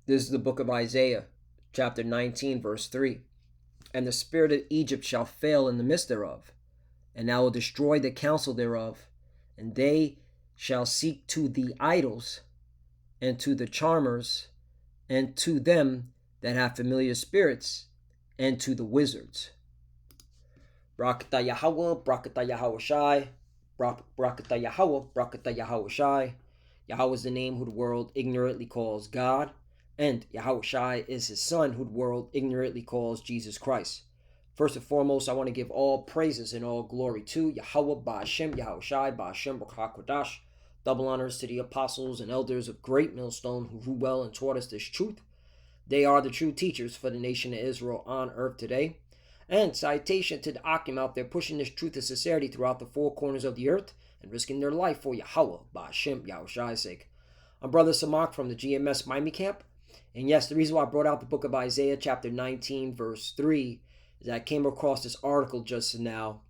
This is the book of Isaiah, chapter 19, verse 3. And the spirit of Egypt shall fail in the midst thereof, and I will destroy the counsel thereof, and they shall seek to the idols, and to the charmers, and to them that have familiar spirits, and to the wizards. Brakata Yahweh, Brakata Yahweh Shai, Brakata Yahweh, Brakata Yahweh Shai. Yahweh is the name who the world ignorantly calls God, and Yahweh Shai is his son who the world ignorantly calls Jesus Christ. First and foremost, I want to give all praises and all glory to Yahweh Ba'Shem, Yahweh Shai, Ba'Shem B'Chakodash. Double honors to the apostles and elders of Great Millstone who rule well and taught us this truth. They are the true teachers for the nation of Israel on earth today. And citation to the Akim out there pushing this truth and sincerity throughout the four corners of the earth and risking their life for Yahweh, Ba'Shem, Yahweh Shai's sake. I'm Brother Samak from the GMS Miami camp. And yes, the reason why I brought out the book of Isaiah chapter 19 verse 3 is that I came across this article just now,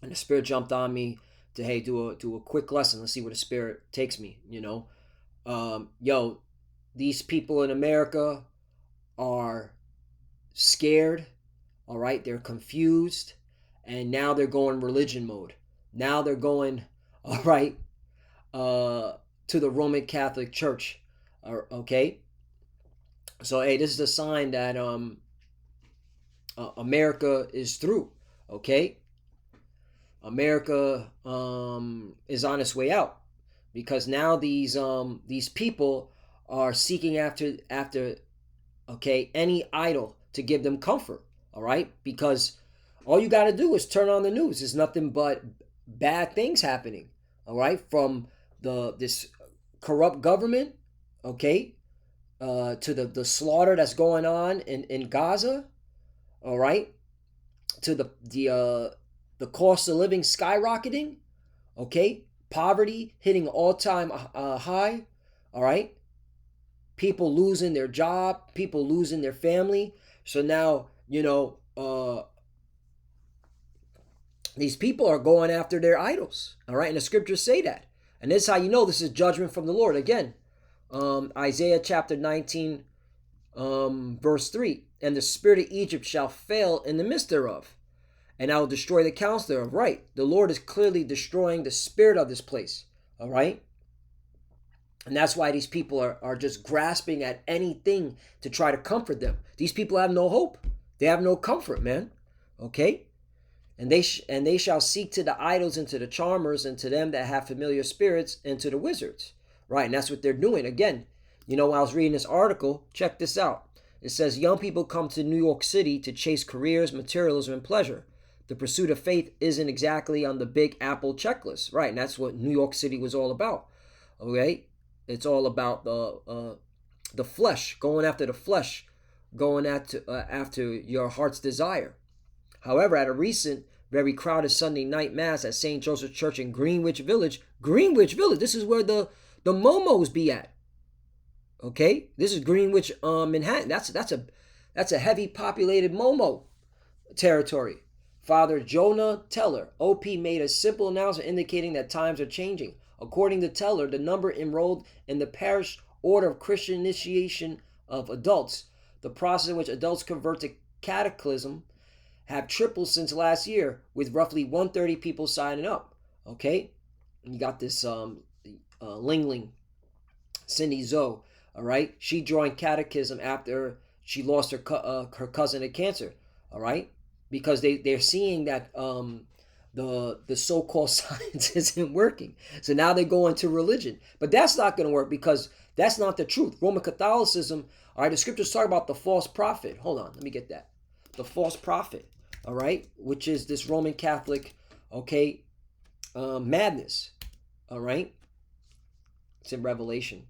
and the Spirit jumped on me to, hey, do a quick lesson. Let's see where the Spirit takes me, these people in America are scared, all right? They're confused, and now they're going religion mode. Now they're going, all right, to the Roman Catholic Church, okay? So, hey, this is a sign that America is through, okay? America is on its way out, because now these people are seeking after okay, any idol to give them comfort, all right? Because all you got to do is turn on the news. There's nothing but bad things happening, all right? From this corrupt government, okay, to the slaughter that's going on in Gaza, all right, to the cost of living skyrocketing, okay, poverty hitting all-time high, all right, people losing their job, people losing their family. So now, these people are going after their idols, all right, and the scriptures say that. And this is how you know this is judgment from the Lord. Again, Isaiah chapter 19, verse 3. And the spirit of Egypt shall fail in the midst thereof, and I will destroy the counsel thereof. Right. The Lord is clearly destroying the spirit of this place. All right. And that's why these people are just grasping at anything to try to comfort them. These people have no hope. They have no comfort, man. Okay. And they shall seek to the idols and to the charmers and to them that have familiar spirits and to the wizards. Right. And that's what they're doing. Again, I was reading this article. Check this out. It says young people come to New York City to chase careers, materialism, and pleasure. The pursuit of faith isn't exactly on the Big Apple checklist, right? And that's what New York City was all about. Okay, it's all about the flesh, going after the flesh, going after your heart's desire. However, at a recent, very crowded Sunday night mass at St. Joseph Church in Greenwich Village, this is where the Momos be at. Okay, this is Greenwich, Manhattan. That's a heavy populated Momo territory. Father Jonah Teller, OP, made a simple announcement indicating that times are changing. According to Teller, the number enrolled in the parish order of Christian initiation of adults, the process in which adults convert to catechism, have tripled since last year, with roughly 130 people signing up. Okay, and you got this Lingling, Cindy Zoe. All right, she joined catechism after she lost her cousin to cancer. All right, because they're seeing that the so-called science isn't working. So now they go into religion. But that's not going to work, because that's not the truth. Roman Catholicism, all right, the scriptures talk about the false prophet. Hold on, let me get that. The false prophet, all right, which is this Roman Catholic, okay, madness, all right? It's in Revelation.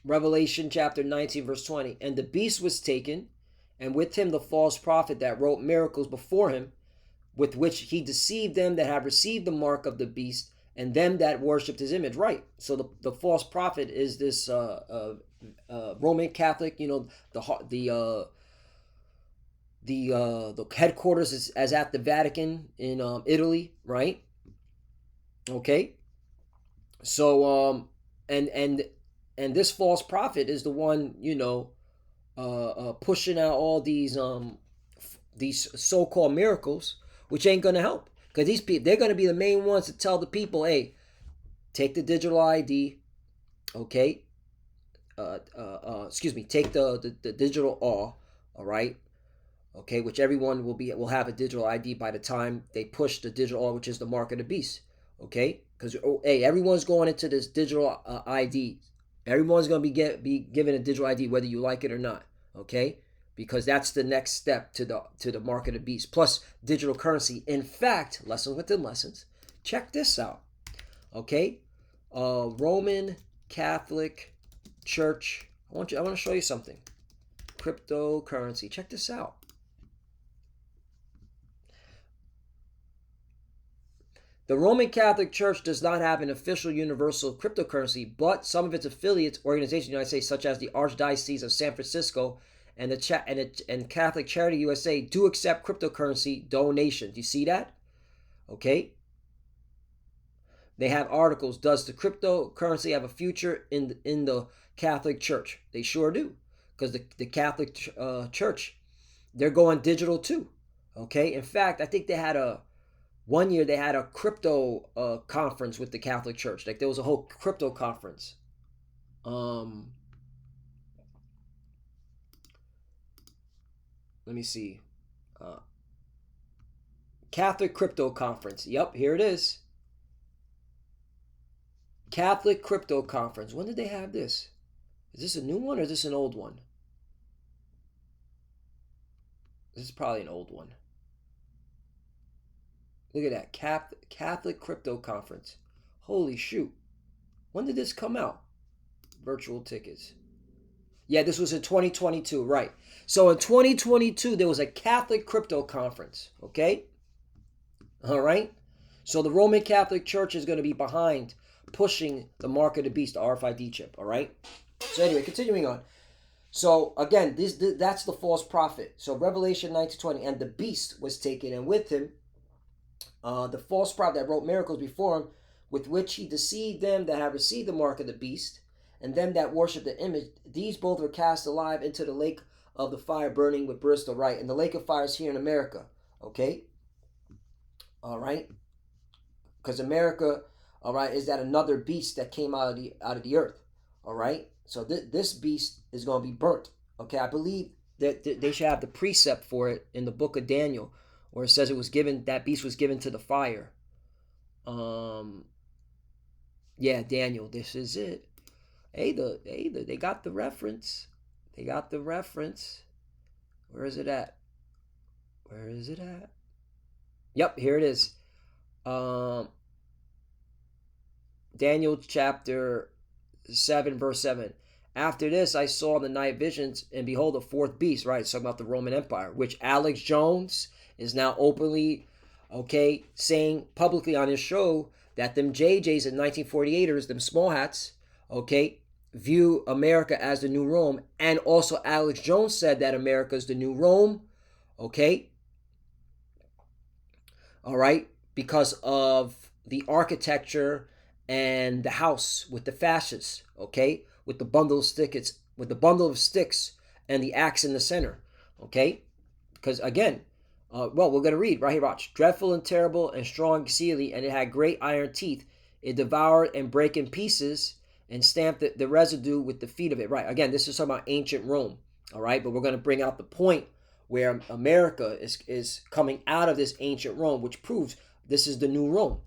Revelation chapter 19, verse 20. And the beast was taken, and with him the false prophet that wrote miracles before him, with which he deceived them that have received the mark of the beast and them that worshipped his image. Right. So the false prophet is this Roman Catholic, the the headquarters is as at the Vatican in Italy, right? Okay, so and this false prophet is the one, pushing out all these so-called miracles, which ain't gonna help, because these people, they're gonna be the main ones to tell the people, hey, take the digital ID, okay? Excuse me, take the digital all right, okay, which everyone will have a digital ID by the time they push the digital all, which is the mark of the beast, okay? Because hey, everyone's going into this digital ID. Everyone's gonna be given a digital ID whether you like it or not, okay? Because that's the next step to the mark of the beast. Plus digital currency. In fact, lesson within lessons. Check this out, okay? Roman Catholic Church. I want to show you something. Cryptocurrency. Check this out. The Roman Catholic Church does not have an official universal cryptocurrency, but some of its affiliates organizations in the United States, such as the Archdiocese of San Francisco and and Catholic Charity USA, do accept cryptocurrency donations. You see that? Okay. They have articles. Does the cryptocurrency have a future in the Catholic Church? They sure do, because the Catholic Church, they're going digital too. Okay. In fact, I think they had one year they had a crypto conference with the Catholic Church. Like there was a whole crypto conference. Let me see. Catholic Crypto Conference. Yep, here it is. Catholic Crypto Conference. When did they have this? Is this a new one or is this an old one? This is probably an old one. Look at that. Catholic Crypto Conference. Holy shoot. When did this come out? Virtual tickets. Yeah, this was in 2022, right. So in 2022, there was a Catholic Crypto Conference, okay? All right? So the Roman Catholic Church is going to be behind pushing the mark of the beast, the RFID chip, all right? So anyway, continuing on. So again, that's the false prophet. So Revelation 19:20, and the beast was taken, and with him the false prophet that wrote miracles before him, with which he deceived them that have received the mark of the beast, and them that worship the image. These both were cast alive into the lake of the fire burning with brimstone, right? And the lake of fire is here in America, okay? All right? Because America, all right, is that another beast that came out of the earth, all right? So this beast is going to be burnt, okay? I believe that they should have the precept for it in the book of Daniel, where it says that beast was given to the fire. Yeah, Daniel, this is it. Hey, they got the reference. They got the reference. Where is it at? Where is it at? Yep, here it is. Daniel chapter 7, verse 7. After this, I saw in the night visions, and behold, a fourth beast, right? It's talking about the Roman Empire, which Alex Jones is now openly, okay, saying publicly on his show that them JJs and 1948ers, them small hats, okay, view America as the new Rome. And also Alex Jones said that America is the new Rome, okay? All right, because of the architecture and the house with the fasces, okay, with the bundle of sticks and the axe in the center, okay? Because again, well, we're gonna read right here. Watch. Dreadful and terrible and strong exceedingly, and it had great iron teeth. It devoured and brake in pieces and stamped the residue with the feet of it. Right. Again, this is talking about ancient Rome. All right, but we're gonna bring out the point where America is coming out of this ancient Rome, which proves this is the new Rome.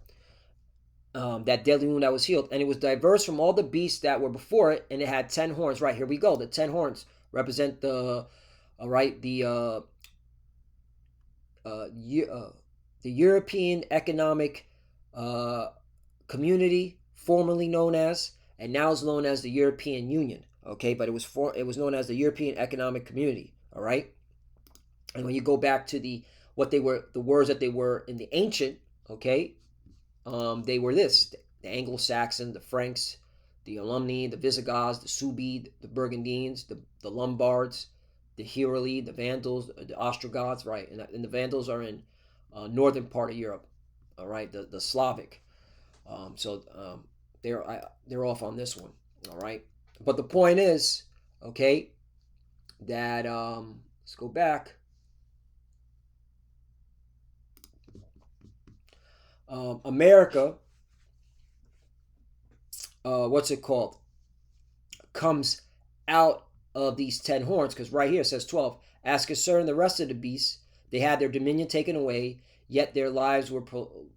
That deadly wound that was healed, and it was diverse from all the beasts that were before it, and it had 10 horns. Right, here we go. The 10 horns represent the European Economic Community, formerly known as, and now is known as the European Union. Okay, but it was known as the European Economic Community. All right, and when you go back to the words that they were in the ancient, okay, they were this: the Anglo-Saxon, the Franks, the Alumni, the Visigoths, the Suebi, the Burgundians, the Lombards, the Heruli, the Vandals, the Ostrogoths, right? And the Vandals are in northern part of Europe, all right, the Slavic. They're off on this one, all right. But the point is, okay, that let's go back. America, what's it called? Comes out of these 10 horns, because right here it says 12. As concerning the rest of the beasts, they had their dominion taken away, yet their lives were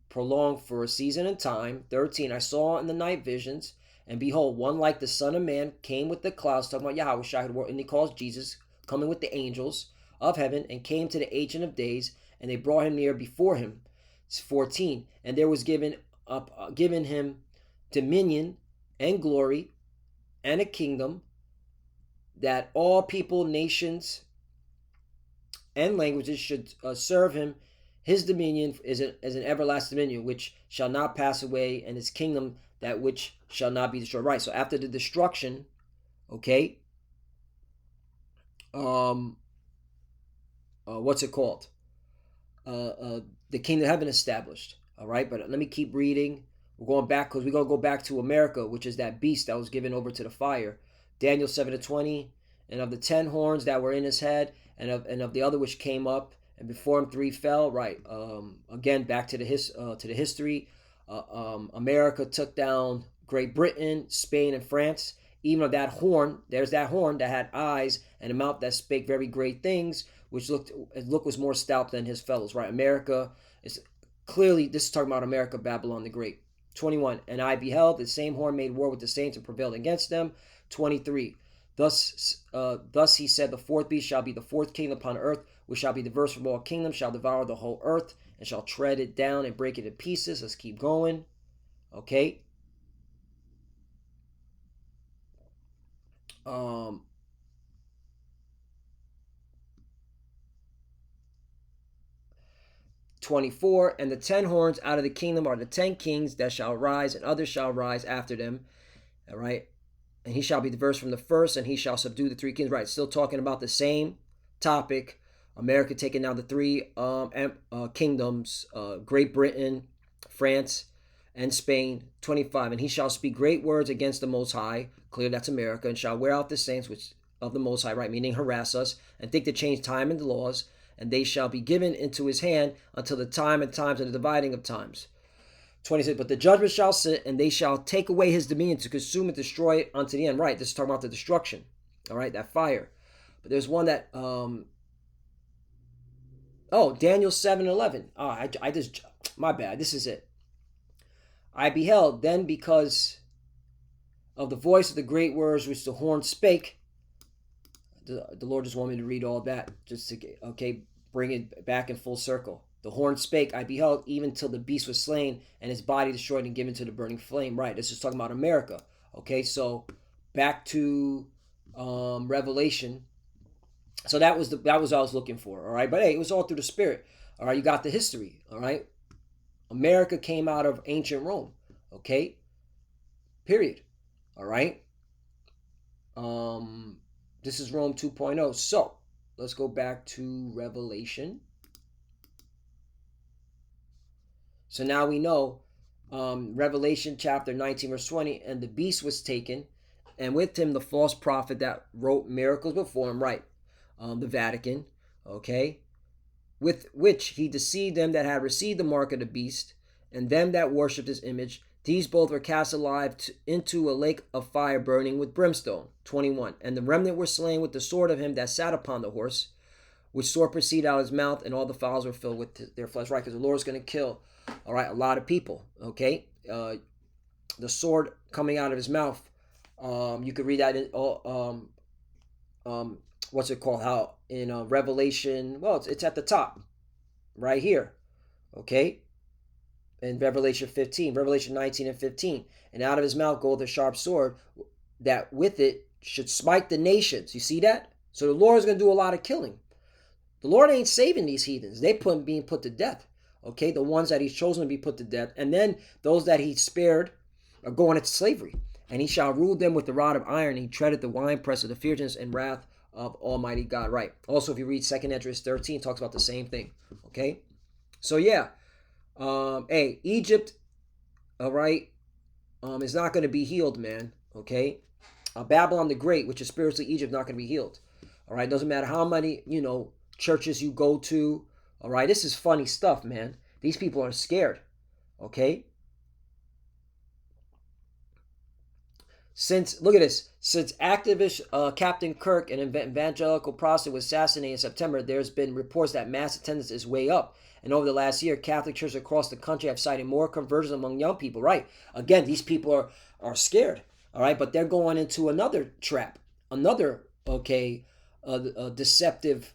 prolonged for a season and time. 13. I saw in the night visions, and behold, one like the Son of Man came with the clouds, talking about Yahweh, and he calls Jesus, coming with the angels of heaven, and came to the Ancient of Days, and they brought him near before him. 14. And there was given him dominion and glory and a kingdom, that all people, nations, and languages should serve him. His dominion is an everlasting dominion which shall not pass away, and his kingdom that which shall not be destroyed. Right. So after the destruction, okay, what's it called? The kingdom of heaven established. All right, but let me keep reading. We're going back because we're going to go back to America, which is that beast that was given over to the fire. Daniel 7-20, and of the 10 horns that were in his head, and of the other which came up, and before him 3 fell. Right. Again, back to the history. America took down Great Britain, Spain, and France. Even of that horn, there's that horn that had eyes and a mouth that spake very great things, which look was more stout than his fellows. Right. America is clearly, this is talking about America, Babylon the Great. 21. And I beheld the same horn made war with the saints and prevailed against them. 23. Thus he said, the fourth beast shall be the fourth kingdom upon earth, which shall be diverse from all kingdoms, shall devour the whole earth, and shall tread it down and break it in pieces. Let's keep going. Okay. 24. And the 10 horns out of the kingdom are the 10 kings that shall rise, and others shall rise after them. All right. And he shall be diverse from the first, and he shall subdue the 3 kings. Right. Still talking about the same topic. America taking down the 3 kingdoms, Great Britain, France, and Spain. 25. And he shall speak great words against the Most High. Clear, that's America. And shall wear out the saints which of the Most High, right, meaning harass us, and think to change time and the laws. And they shall be given into his hand until the time and times and the dividing of times. 26. But the judgment shall sit, and they shall take away his dominion to consume and destroy it unto the end. Right, this is talking about the destruction. All right, that fire. But there's one that, Daniel 7:11. I just, my bad, this is it. I beheld then, because of the voice of the great words which the horn spake. The Lord just wanted me to read all that, just to, bring it back in full circle. The horn spake, I beheld, even till the beast was slain, and his body destroyed and given to the burning flame. Right, this is talking about America. Okay, so back to Revelation. So that was what I was looking for. All right, but hey, it was all through the Spirit. All right, you got the history. All right, America came out of ancient Rome. Okay, period. All right. This is Rome 2.0. So let's go back to Revelation. So now we know, Revelation chapter 19 verse 20, and the beast was taken, and with him the false prophet that wrote miracles before him. Right, the Vatican. Okay, with which he deceived them that had received the mark of the beast, and them that worshipped his image. These both were cast alive into a lake of fire burning with brimstone. 21. And the remnant were slain with the sword of him that sat upon the horse, which sword proceeded out of his mouth, and all the fowls were filled with their flesh. Right, because the Lord is going to kill, all right, a lot of people. Okay, the sword coming out of his mouth. You could read that in what's it called? How in Revelation? Well, it's at the top, right here. Okay. In Revelation 15, Revelation 19 and 15. And out of his mouth goeth a sharp sword, that with it should smite the nations. You see that? So the Lord is going to do a lot of killing. The Lord ain't saving these heathens. They being put to death. Okay, the ones that he's chosen to be put to death. And then those that he spared are going into slavery. And he shall rule them with the rod of iron. He treadeth the winepress of the fierceness and wrath of Almighty God. Right. Also, if you read 2nd Esdras 13, it talks about the same thing. Okay. So yeah. Hey, Egypt, all right, is not going to be healed, man. Okay. Babylon the Great, which is spiritually Egypt, not going to be healed. All right. Doesn't matter how many, churches you go to. All right. This is funny stuff, man. These people are scared. Okay. Look at this. Since activist Captain Kirk, an evangelical pastor, was assassinated in September, there's been reports that mass attendance is way up. And over the last year, Catholic churches across the country have cited more conversions among young people. Right. Again, these people are scared. All right. But they're going into another trap. Another, deceptive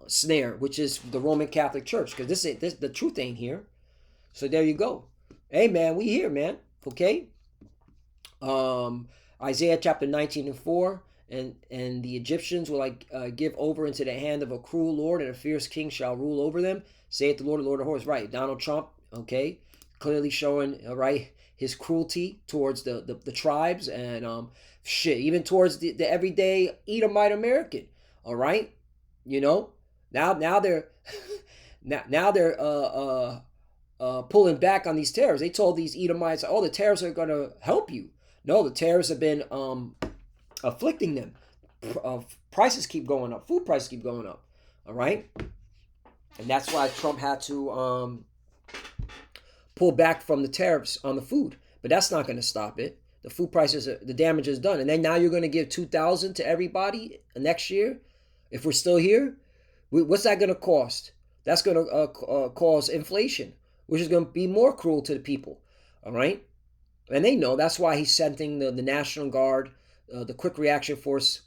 snare, which is the Roman Catholic Church. Because the truth ain't here. So there you go. Hey, man, we here, man. Okay. Isaiah chapter 19:4, and the Egyptians will give over into the hand of a cruel lord, and a fierce king shall rule over them, saith the Lord of hosts. Right. Donald Trump, okay, clearly showing his cruelty towards the tribes, and even towards the everyday Edomite American. All right. Now they're now they're pulling back on these tariffs. They told these Edomites, oh, the tariffs are going to help you. No, the tariffs have been afflicting them. Prices keep going up. Food prices keep going up. All right? And that's why Trump had to pull back from the tariffs on the food. But that's not going to stop it. The food prices, the damage is done. And then now you're going to give $2,000 to everybody next year? If we're still here? What's that going to cost? That's going to cause inflation, which is going to be more cruel to the people. All right? And they know. That's why he's sending the National Guard, the Quick Reaction Force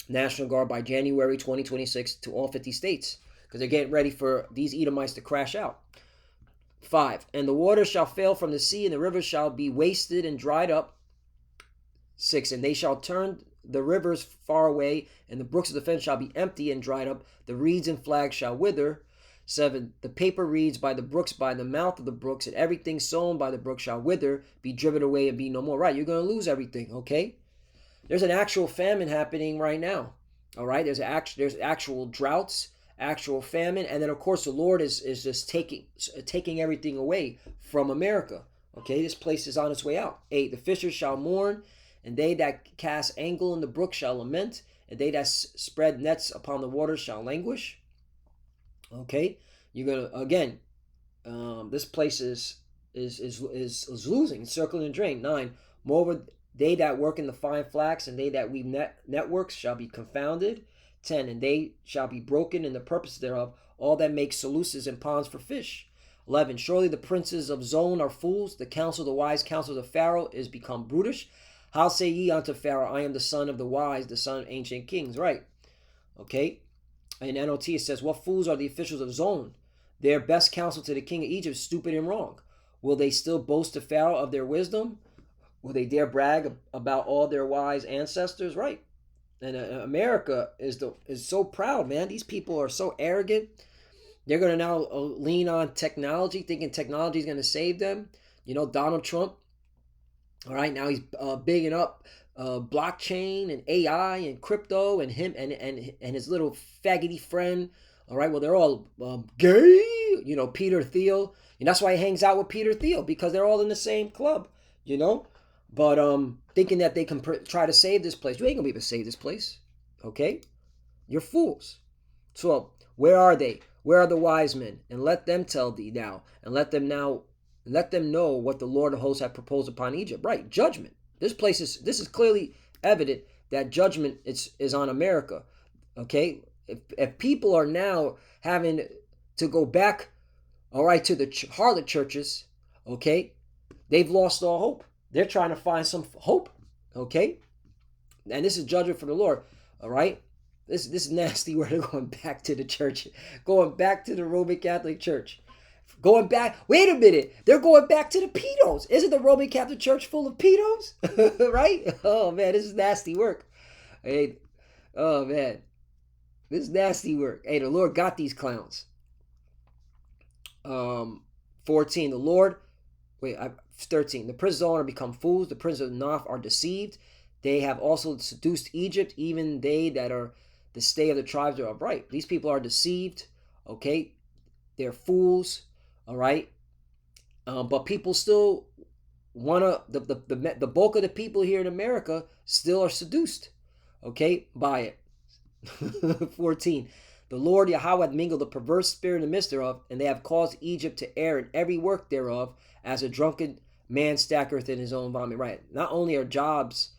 National Guard by January 2026 to all 50 states, because they're getting ready for these Edomites to crash out. 5. And the water shall fail from the sea, and the rivers shall be wasted and dried up. 6. And they shall turn the rivers far away, and the brooks of the fence shall be empty and dried up. The reeds and flags shall wither. 7. The paper reeds by the brooks, by the mouth of the brooks, and everything sown by the brook shall wither, be driven away, and be no more. Right, you're going to lose everything, okay? There's an actual famine happening right now, all right? There's actual droughts, actual famine, and then, of course, the Lord is just taking everything away from America, okay? This place is on its way out. 8. The fishers shall mourn, and they that cast angle in the brook shall lament, and they that spread nets upon the waters shall languish. Okay, you're gonna again. This place is losing, circling and drain. 9. Moreover, they that work in the fine flax and they that weave networks shall be confounded. 10. And they shall be broken in the purpose thereof, all that make sluices and ponds for fish. 11. Surely the princes of Zon are fools. The counsel of the wise counsels of Pharaoh is become brutish. How say ye unto Pharaoh, I am the son of the wise, the son of ancient kings? Right. Okay. In NOT it says, what fools are the officials of Zon? Their best counsel to the king of Egypt, stupid and wrong. Will they still boast to Pharaoh of their wisdom? Will they dare brag about all their wise ancestors? Right. And America is so proud, man. These people are so arrogant. They're going to now lean on technology, thinking technology is going to save them. Donald Trump, all right, now he's bigging up blockchain and AI and crypto, and him and his little faggoty friend. All right, well, they're all gay. Peter Thiel, and that's why he hangs out with Peter Thiel, because they're all in the same club. But thinking that they can try to save this place. You ain't gonna be able to save this place. Okay, you're fools. So where are they? Where are the wise men? And let them tell thee now, and let them know what the Lord of hosts hath proposed upon Egypt. Right, judgment. This is clearly evident that judgment is on America. Okay, if people are now having to go back, all right, to the harlot churches, okay, they've lost all hope. They're trying to find some hope, okay, and this is judgment from the Lord. All right, this is nasty where they're going back to the church, going back to the Roman Catholic Church. Going back, wait a minute, they're going back to the pedos. Isn't the Roman Catholic Church full of pedos? Right? Oh, man, this is nasty work. Hey, oh, man, this is nasty work. Hey, the Lord got these clowns. 14, the Lord, 13, the princes of Zon are become fools, the princes of Noph are deceived. They have also seduced Egypt, even they that are the stay of the tribes are upright. These people are deceived, okay? They're fools, all right? But people still want to, the bulk of the people here in America still are seduced, okay, by it. 14. The Lord Yahweh hath mingled a perverse spirit in the midst thereof, and they have caused Egypt to err in every work thereof, as a drunken man stackereth in his own vomit. Right. Not only are jobs,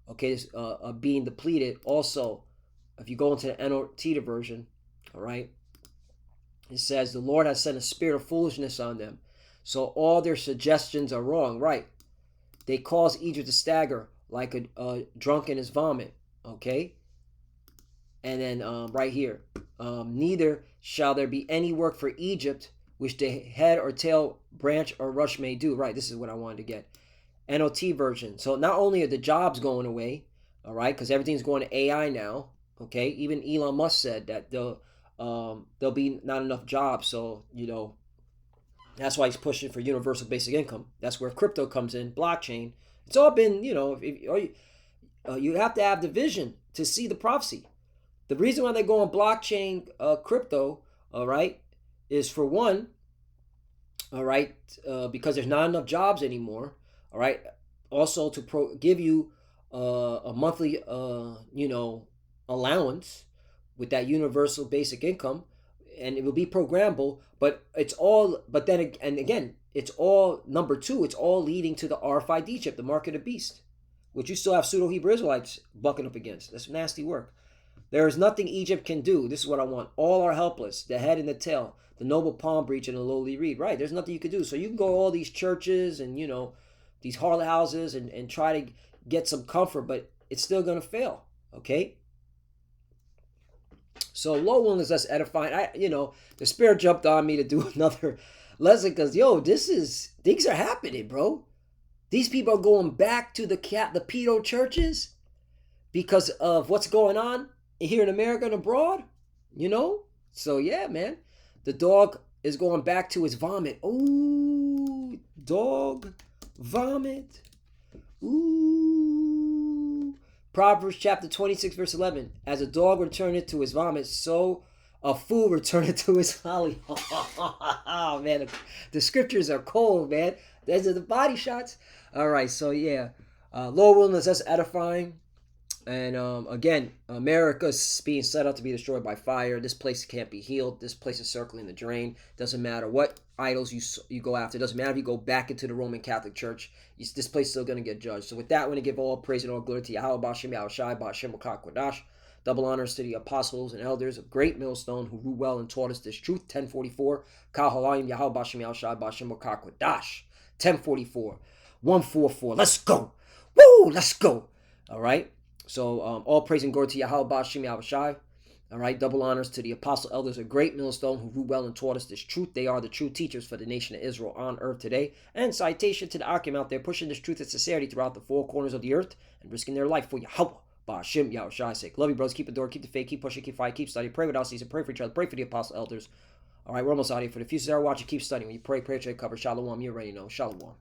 okay, being depleted, also, if you go into the NLT version, all right, it says, the Lord has sent a spirit of foolishness on them. So all their suggestions are wrong, right? They cause Egypt to stagger like a drunk in his vomit, okay? And then right here, neither shall there be any work for Egypt which the head or tail, branch or rush may do. Right, this is what I wanted to get. NLT version. So not only are the jobs going away, all right, because everything's going to AI now, okay? Even Elon Musk said that there'll be not enough jobs. So, you know, that's why he's pushing for universal basic income. That's where crypto comes in, blockchain. It's all been, you know, you have to have the vision to see the prophecy. The reason why they go on blockchain crypto, all right, is for one, all right, because there's not enough jobs anymore, all right. Also to give you a monthly, you know, allowance with that universal basic income, and it will be programmable. But it's all, but then and again, it's all number two. It's all leading to the RFID chip, the mark of the beast, which you still have pseudo Hebrew Israelites bucking up against. That's nasty work. There is nothing Egypt can do. This is what I want. All are helpless, the head and the tail, the noble palm breach and the lowly reed. Right, there's nothing you can do. So you can go to all these churches and, you know, these harlot houses and try to get some comfort, but it's still going to fail, okay? So Lord willing, that's edifying. You know, the Spirit jumped on me to do another lesson because, yo, things are happening, bro. These people are going back to the pedo churches because of what's going on here in America and abroad, you know? So, yeah, man. The dog is going back to his vomit. Ooh, dog vomit. Ooh. Proverbs chapter 26, verse 11. As a dog returneth to his vomit, so a fool returneth to his folly. Oh, man. The scriptures are cold, man. Those are the body shots. All right, so, yeah. Lord willing, that's edifying. And again, America is being set up to be destroyed by fire. This place can't be healed. This place is circling the drain. Doesn't matter what idols you go after. Doesn't matter if you go back into the Roman Catholic Church. This place is still going to get judged. So with that, I want to give all praise and all glory to Yahweh, Ba'ashem, Yahushai, Ba'ashem, Quadash. Double honors to the apostles and elders of Great Millstone who ruled well and taught us this truth. 1044. Kal Halayim, Yahweh, Ba'ashem, Yahushai, Ba'ashem, Quadash. 1044. 144. Let's go. Woo! Let's go. All right. So all praise and glory to Yahweh, Ba'ashem, Yahushai. All right, double honors to the apostle elders of Great Millstone who ruled well and taught us this truth. They are the true teachers for the nation of Israel on earth today. And citation to the Akim out there pushing this truth and sincerity throughout the four corners of the earth and risking their life for Yahweh, Ba'ashem, Yahushai's sake. Love you, brothers. Keep the door, keep the faith, keep pushing, keep fighting, keep studying. Pray without ceasing. Pray for each other. Pray for the apostle elders. All right, we're almost out here. For the few that are watching, keep studying. When you pray, pray, cover. Shalom. You already know. Shalom.